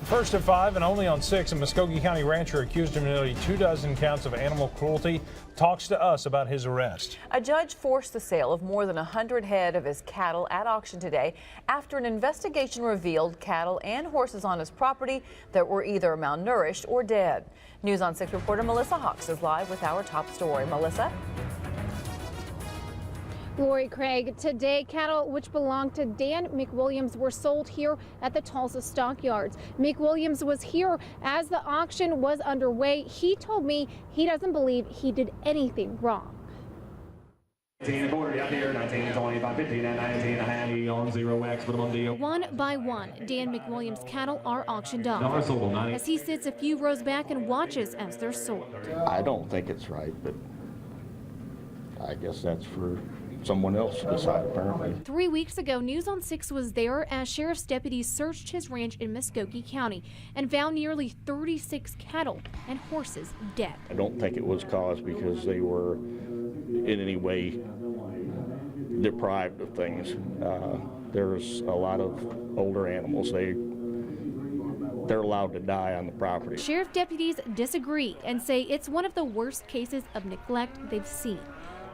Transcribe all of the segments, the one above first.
First at 5 and only on 6, a Muskogee County rancher accused of nearly 24 counts of animal cruelty talks to us about his arrest. A judge forced the sale of more than 100 head of his cattle at auction today after an investigation revealed cattle and horses on his property that were either malnourished or dead. News on 6 reporter Melissa Hawks is live with our top story. Melissa? Lori Craig, today cattle which belonged to Dan McWilliams were sold here at the Tulsa stockyards. McWilliams was here as the auction was underway. He told me he doesn't believe he did anything wrong. 19 quarter out here, 19, 25, 15, and 19 on 0x, put them on deal. One by one, Dan McWilliams' cattle are auctioned off as he sits a few rows back and watches as they're sold. I don't think it's right, but I guess that's for someone else to decide, apparently. 3 weeks ago, News on 6 was there as sheriff's deputies searched his ranch in Muskogee County and found nearly 36 cattle and horses dead. I don't think it was caused because they were in any way deprived of things. There's a lot of older animals. They're allowed to die on the property. Sheriff deputies disagree and say it's one of the worst cases of neglect they've seen.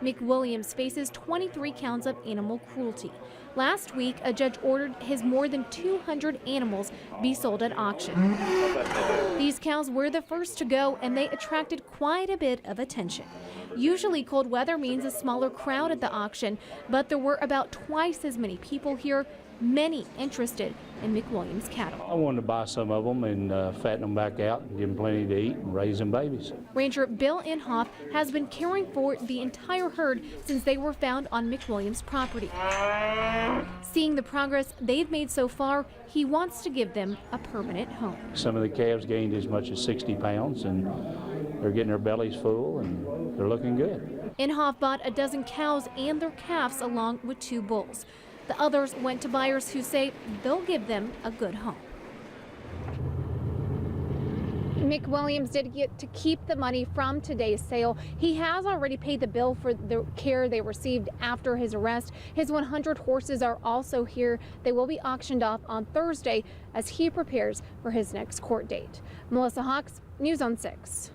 McWilliams faces 23 counts of animal cruelty. Last week, a judge ordered his more than 200 animals be sold at auction. These cows were the first to go, and they attracted quite a bit of attention. Usually, cold weather means a smaller crowd at the auction, but there were about twice as many people here, many interested in McWilliams' cattle. I wanted to buy some of them and fatten them back out and give them plenty to eat and raise them babies. Rancher Bill Inhofe has been caring for the entire herd since they were found on McWilliams' property. Seeing the progress they've made so far, he wants to give them a permanent home. Some of the calves gained as much as 60 pounds and they're getting their bellies full and they're looking good. Inhofe bought a dozen cows and their calves along with 2 bulls. The others went to buyers who say they'll give them a good home. McWilliams did get to keep the money from today's sale. He has already paid the bill for the care they received after his arrest. His 100 horses are also here. They will be auctioned off on Thursday as he prepares for his next court date. Melissa Hawks, News on 6.